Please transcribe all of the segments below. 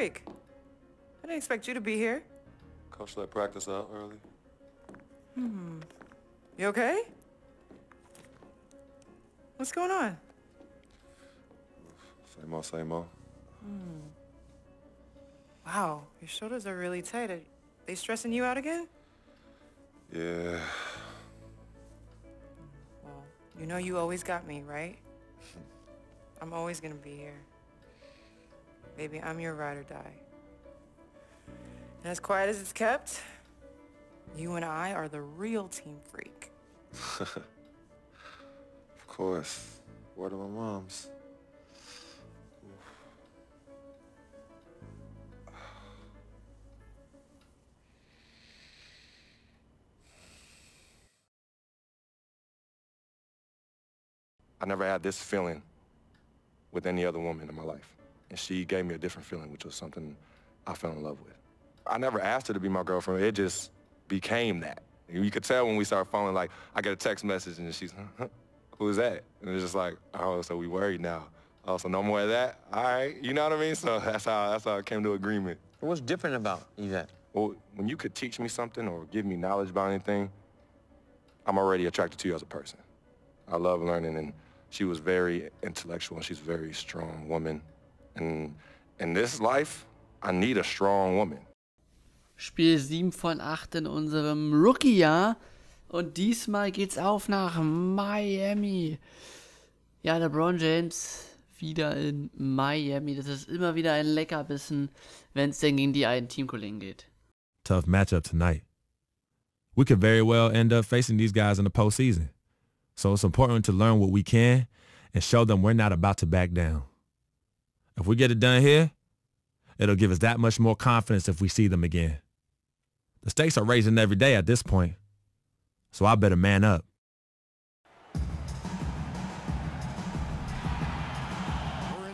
freak. I didn't expect you to be here. Coach let practice out early. You okay? What's going on? Same old, same old. Wow, your shoulders are really tight. Are they stressing you out again? Yeah. Well, you know you always got me, right? I'm always gonna be here. Baby, I'm your ride or die. And as quiet as it's kept, you and I are the real team freak. Of course. Word of my mom's. I never had this feeling with any other woman in my life. And she gave me a different feeling, which was something I fell in love with. I never asked her to be my girlfriend. It just became that. You could tell when we started falling, like, I get a text message and she's, who is that? And it's just like, oh, so we worried now. Oh, so no more of that? All right, you know what I mean? So that's how I came to agreement. What's different about Yvette? Well, when you could teach me something or give me knowledge about anything, I'm already attracted to you as a person. I love learning, and she was very intellectual, and she's a very strong woman. And in this life, I need a strong woman. Spiel 7 von 8 in unserem Rookie-Jahr. Und diesmal geht's auf nach Miami. Ja, LeBron James wieder in Miami. Das ist immer wieder ein Leckerbissen, wenn es denn gegen die einen Teamkollegen geht. Tough matchup tonight. We could very well end up facing these guys in the postseason. So it's important to learn what we can and show them we're not about to back down. If we get it done here, it'll give us that much more confidence if we see them again. The stakes are raising every day at this point, so I better man up.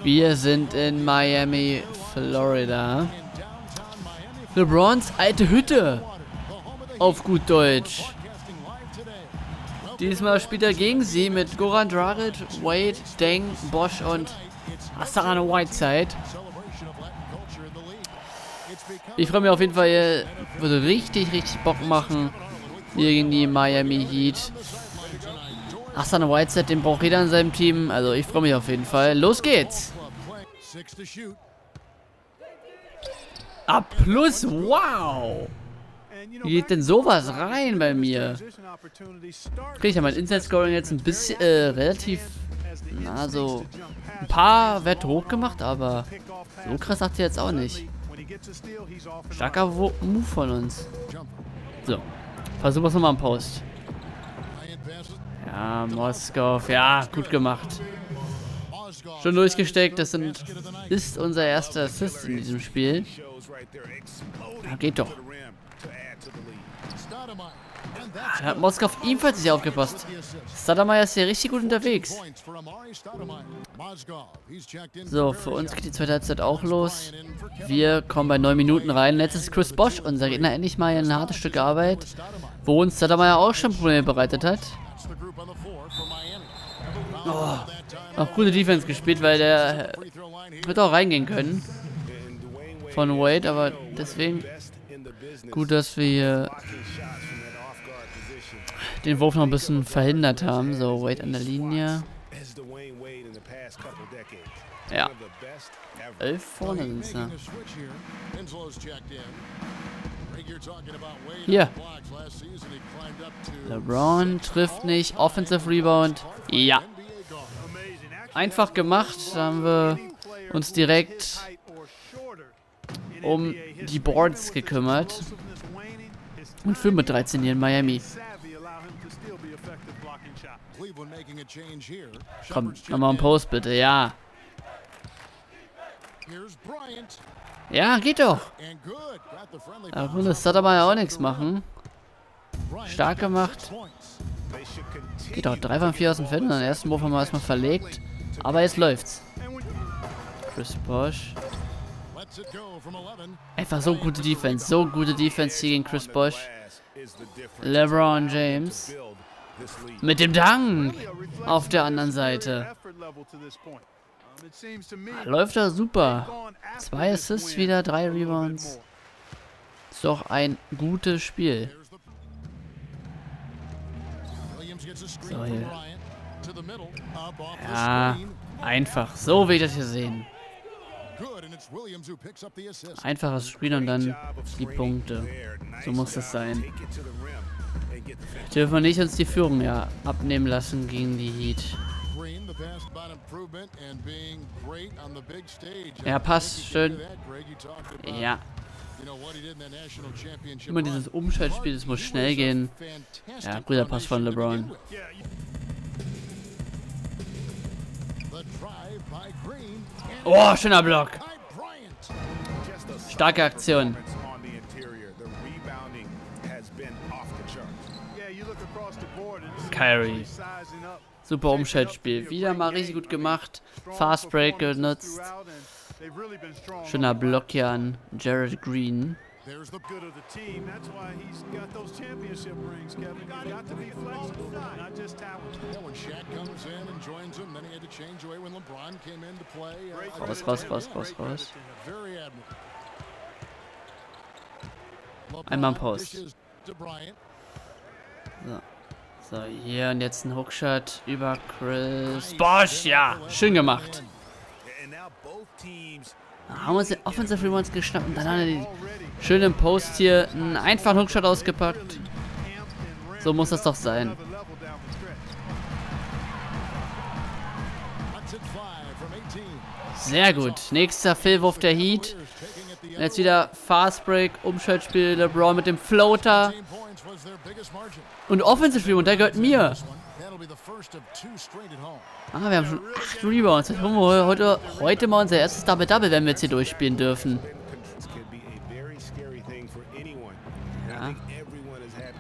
Wir sind in Miami, Florida. LeBrons alte Hütte. Auf gut Deutsch. Diesmal spielt er gegen sie mit Goran Dragic, Wade, Deng, Bosch und Hassan Whiteside. Ich freue mich auf jeden Fall, würde richtig Bock machen hier gegen die Miami Heat. Hassan Whiteside, den braucht jeder in seinem Team, also ich freue mich auf jeden Fall. Los geht's! A plus, wow! Wie geht denn sowas rein bei mir? Kriege ich ja mein Inside-Scoring jetzt ein bisschen, relativ, na so, ein paar Werte hochgemacht, aber so krass sagt ihr jetzt auch nicht. Starker Move von uns. So, versuchen wir es nochmal am Post. Ja, Moskau, ja, gut gemacht. Schon durchgesteckt, das ist unser erster Assist in diesem Spiel. Ja, geht doch. Da hat Moskau ebenfalls nicht aufgepasst. Stoudemire ist hier richtig gut unterwegs. So, für uns geht die zweite Halbzeit auch los. Wir kommen bei 9 Minuten rein. Jetzt ist Chris Bosh, unser Gegner, endlich mal ein hartes Stück Arbeit, wo uns Stoudemire auch schon Probleme bereitet hat. Oh, auch gute Defense gespielt, weil der wird auch reingehen können. Von Wade, aber deswegen gut, dass wir hier den Wurf noch ein bisschen verhindert haben. So, Wade an der Linie. Ja. 11 vorne sind sie. Hier. LeBron trifft nicht. Offensive Rebound. Ja. Einfach gemacht. Da haben wir uns direkt um die Boards gekümmert. Und führen mit 13 hier in Miami. Komm, nochmal ein Post bitte, ja. Ja, geht doch. Da konnte Stoudemire auch nichts machen. Stark gemacht. Geht doch 3 von 4 aus dem Feld. Den ersten Wurf haben wir erstmal verlegt. Aber jetzt läuft's. Chris Bosh. Einfach so gute Defense. So gute Defense hier gegen Chris Bosh. LeBron James. Mit dem Dank auf der anderen Seite. Läuft da super. 2 Assists wieder, 3 Rebounds. Ist doch ein gutes Spiel. So, hier. Ja, einfach. So will ich das hier sehen. Einfaches Spiel und dann die Punkte. So muss das sein. Dürfen wir nicht uns die Führung ja abnehmen lassen gegen die Heat. Ja, passt. Schön. Ja. Immer dieses Umschaltspiel, das muss schnell gehen. Ja, guter Pass von LeBron. Oh, schöner Block. Starke Aktion. Kyrie. Super Umschaltspiel. Wieder mal richtig gut gemacht. Fast Break genutzt. Schöner Block hier an Jared Green. Raus. Einmal Post. So, hier und jetzt ein Hookshot über Chris Bosch. Ja, schön gemacht. Haben wir uns den Offensive Rebounds geschnappt und dann haben wir den schönen Post hier einen einfachen Hookshot ausgepackt. So muss das doch sein. Sehr gut. Nächster Fehlwurf der Heat. Und jetzt wieder Fast Break, Umschaltspiel, LeBron mit dem Floater. Und Offensive Rebound, der gehört mir. Ah, wir haben schon 8 Rebounds. Jetzt holen wir heute mal unser erstes Double-Double, wenn wir jetzt hier durchspielen dürfen. Ja.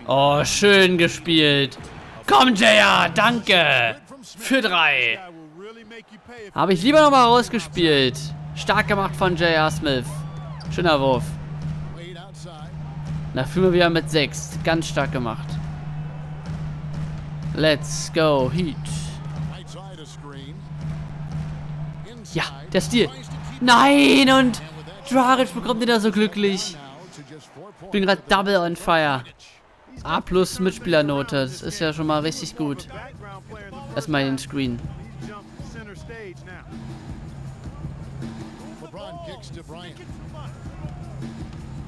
Oh, schön gespielt. Komm, JR, danke. Für 3. Habe ich lieber nochmal rausgespielt. Stark gemacht von J.R. Smith. Schöner Wurf. Da führen wir wieder mit 6. Ganz stark gemacht. Let's go, Heat. Ja, der Stil. Nein, und Dragic bekommt den da so glücklich. Ich bin gerade double on fire. A+ Mitspielernote. Das ist ja schon mal richtig gut. Erstmal den Screen.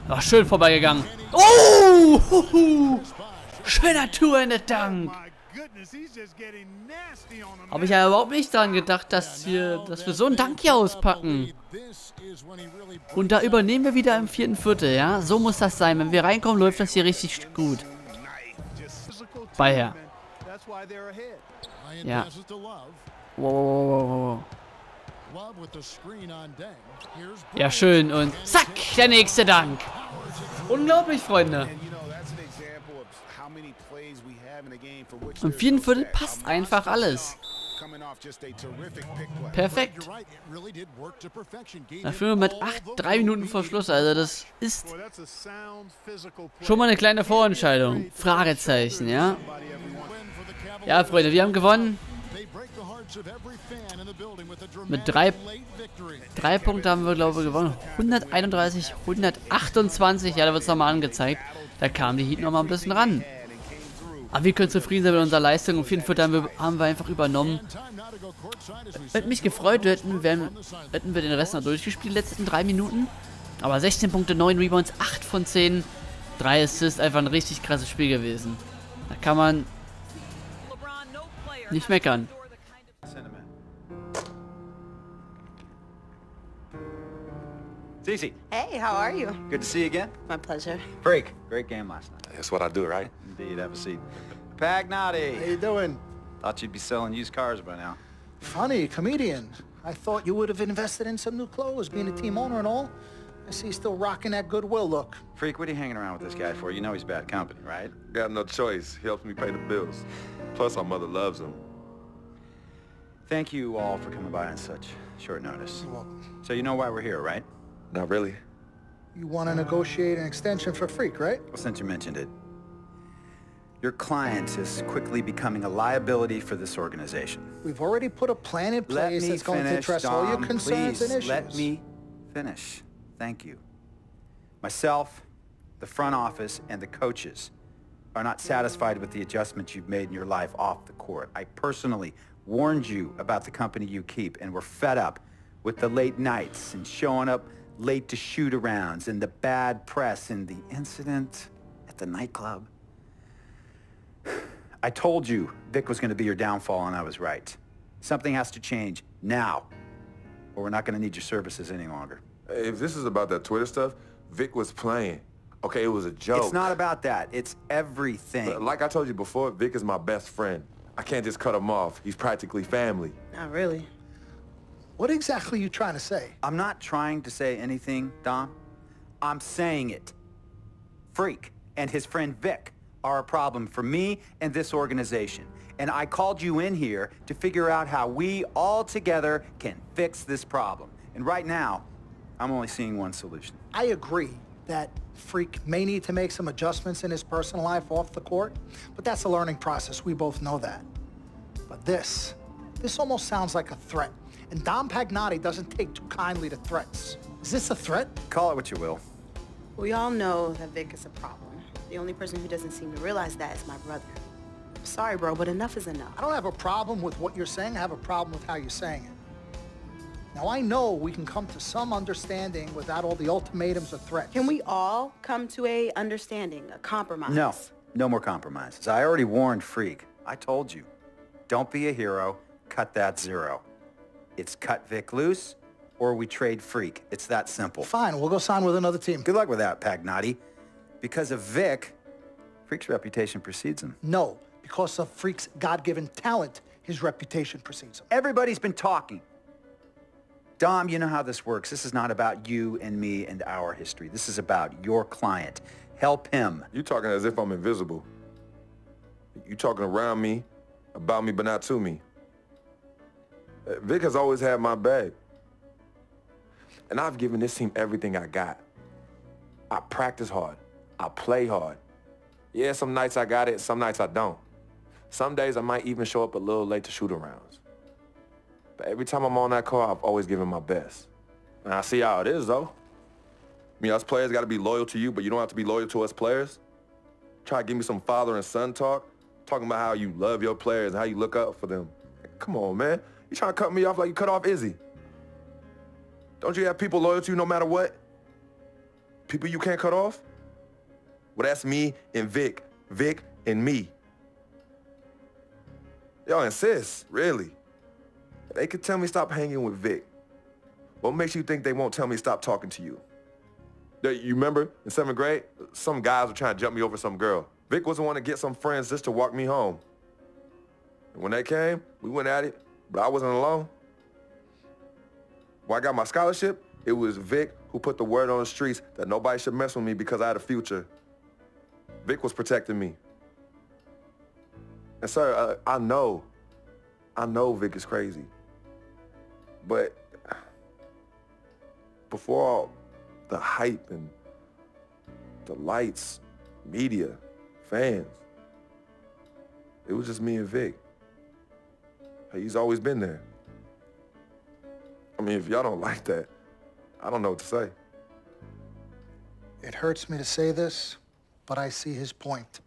Ach, schön vorbeigegangen. Oh! Schöner Two-Handed-Dunk. Habe ich ja überhaupt nicht dran gedacht, dass wir so einen Dunk hier auspacken. Und da übernehmen wir wieder im 4. Viertel, ja? So muss das sein. Wenn wir reinkommen, läuft das hier richtig gut. Ball her. Ja. Wow. Ja, schön. Und zack, der nächste Dank. Unglaublich, Freunde. Im 4. Viertel passt einfach alles. Perfekt. Da führen wir mit 3 Minuten vor Schluss. Also das ist schon mal eine kleine Vorentscheidung. Fragezeichen, ja? Ja, Freunde, wir haben gewonnen. Mit 3 Punkten haben wir, glaube ich, gewonnen. 131, 128. Ja, da wird es nochmal angezeigt. Da kam die Heat nochmal ein bisschen ran. Aber wir können zufrieden sein mit unserer Leistung. Im 4. Viertel haben wir einfach übernommen. Hätte mich gefreut, hätten wir den Rest noch durchgespielt, die letzten 3 Minuten. Aber 16 Punkte, 9 Rebounds, 8 von 10. 3 Assists, einfach ein richtig krasses Spiel gewesen. Da kann man nicht meckern. Cece. Hey, how are you? Good to see you again. My pleasure. Freak. Great game last night. That's what I do, right? Indeed. Have a seat. Pagnati. How you doing? Thought you'd be selling used cars by now. Funny, comedian. I thought you would have invested in some new clothes, being a team owner and all. I see you still rocking that Goodwill look. Freak, what are you hanging around with this guy for? You know he's bad company, right? Got no choice. He helps me pay the bills. Plus, our mother loves him. Thank you all for coming by on such short notice. You're welcome. So you know why we're here, right? Not really. You want to negotiate an extension for Freak, right? Well, since you mentioned it. Your client is quickly becoming a liability for this organization. We've already put a plan in place that's going to address all your concerns and issues. Let me finish. Thank you. Myself, the front office, and the coaches are not satisfied with the adjustments you've made in your life off the court. I personally warned you about the company you keep, and we're fed up with the late nights and showing up late to shoot-arounds and the bad press and the incident at the nightclub. I told you Vic was going to be your downfall, and I was right. Something has to change now, or we're not going to need your services any longer. If this is about that Twitter stuff, Vic was playing. Okay, it was a joke. It's not about that. It's everything. But like I told you before, Vic is my best friend. I can't just cut him off. He's practically family. Not really. What exactly are you trying to say? I'm not trying to say anything, Dom. I'm saying it. Freak and his friend Vic are a problem for me and this organization. And I called you in here to figure out how we all together can fix this problem. And right now, I'm only seeing one solution. I agree that Freak may need to make some adjustments in his personal life off the court, but that's a learning process. We both know that. But this almost sounds like a threat. And Dom Pagnotti doesn't take too kindly to threats. Is this a threat? Call it what you will. We all know that Vic is a problem. The only person who doesn't seem to realize that is my brother. I'm sorry, bro, but enough is enough. I don't have a problem with what you're saying. I have a problem with how you're saying it. Now, I know we can come to some understanding without all the ultimatums or threats. Can we all come to a understanding, a compromise? No, no more compromises. I already warned Freak. I told you. Don't be a hero. Cut that zero. It's cut Vic loose, or we trade Freak. It's that simple. Fine, we'll go sign with another team. Good luck with that, Pagnotti. Because of Vic, Freak's reputation precedes him. No, because of Freak's God-given talent, his reputation precedes him. Everybody's been talking. Dom, you know how this works. This is not about you and me and our history. This is about your client. Help him. You talking as if I'm invisible. You talking around me, about me, but not to me. Vic has always had my back. And I've given this team everything I got. I practice hard. I play hard. Yeah, some nights I got it, some nights I don't. Some days I might even show up a little late to shoot-arounds. But every time I'm on that call, I've always given my best. And I see how it is, though. I mean, us players got to be loyal to you, but you don't have to be loyal to us players. Try to give me some father and son talk, talking about how you love your players and how you look up for them. Come on, man. You trying to cut me off like you cut off Izzy. Don't you have people loyal to you no matter what? People you can't cut off? Well, that's me and Vic. Vic and me. Y'all insist, really. They could tell me stop hanging with Vic. What makes you think they won't tell me stop talking to you? You remember in 7th grade, some guys were trying to jump me over some girl. Vic was the one to get some friends just to walk me home. And when they came, we went at it, but I wasn't alone. When I got my scholarship, it was Vic who put the word on the streets that nobody should mess with me because I had a future. Vic was protecting me. And sir, I know Vic is crazy. But before all the hype and the lights, media, fans, it was just me and Vic. He's always been there. I mean, if y'all don't like that, I don't know what to say. It hurts me to say this, but I see his point.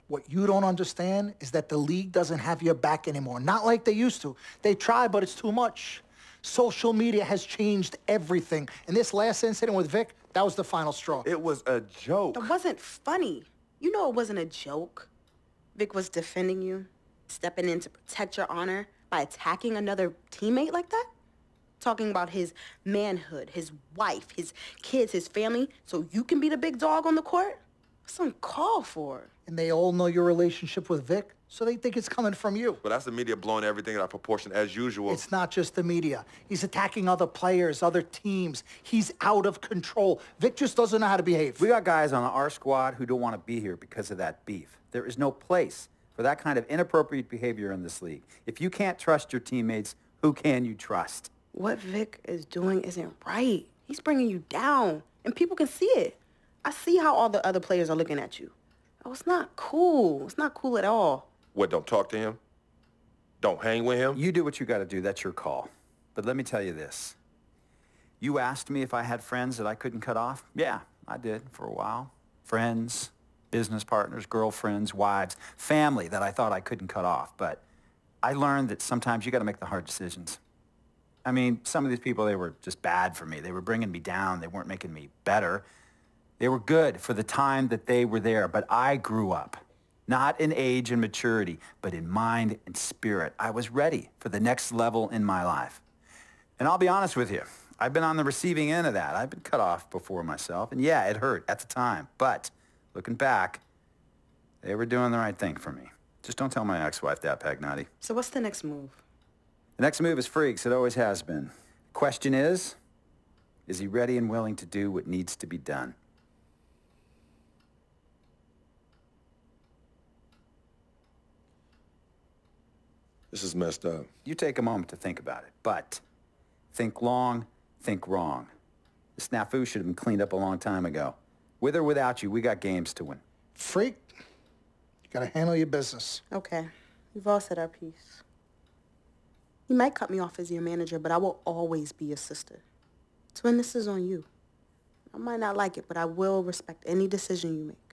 What you don't understand is that the league doesn't have your back anymore. Not like they used to. They try, but it's too much. Social media has changed everything. And this last incident with Vic, that was the final straw. It was a joke. That wasn't funny. You know it wasn't a joke. Vic was defending you, stepping in to protect your honor by attacking another teammate like that? Talking about his manhood, his wife, his kids, his family, so you can be the big dog on the court? That's uncalled for. And they all know your relationship with Vic, so they think it's coming from you. But that's the media blowing everything out of proportion as usual. It's not just the media. He's attacking other players, other teams. He's out of control. Vic just doesn't know how to behave. We got guys on our squad who don't want to be here because of that beef. There is no place for that kind of inappropriate behavior in this league. If you can't trust your teammates, who can you trust? What Vic is doing isn't right. He's bringing you down, and people can see it. I see how all the other players are looking at you. Oh, it's not cool. It's not cool at all. What, don't talk to him? Don't hang with him? You do what you got to do. That's your call. But let me tell you this. You asked me if I had friends that I couldn't cut off? Yeah, I did for a while. Friends, business partners, girlfriends, wives, family that I thought I couldn't cut off. But I learned that sometimes you got to make the hard decisions. I mean, some of these people, they were just bad for me. They were bringing me down. They weren't making me better. They were good for the time that they were there. But I grew up. Not in age and maturity, but in mind and spirit. I was ready for the next level in my life. And I'll be honest with you, I've been on the receiving end of that. I've been cut off before myself, and yeah, it hurt at the time. But looking back, they were doing the right thing for me. Just don't tell my ex-wife that, Pagnotti. So what's the next move? The next move is freaks. It always has been. Question is he ready and willing to do what needs to be done? This is messed up. You take a moment to think about it, but think long, think wrong. The snafu should have been cleaned up a long time ago. With or without you, we got games to win. Freak, you gotta handle your business. Okay, we've all said our piece. You might cut me off as your manager, but I will always be your sister. Twin, this is on you. I might not like it, but I will respect any decision you make.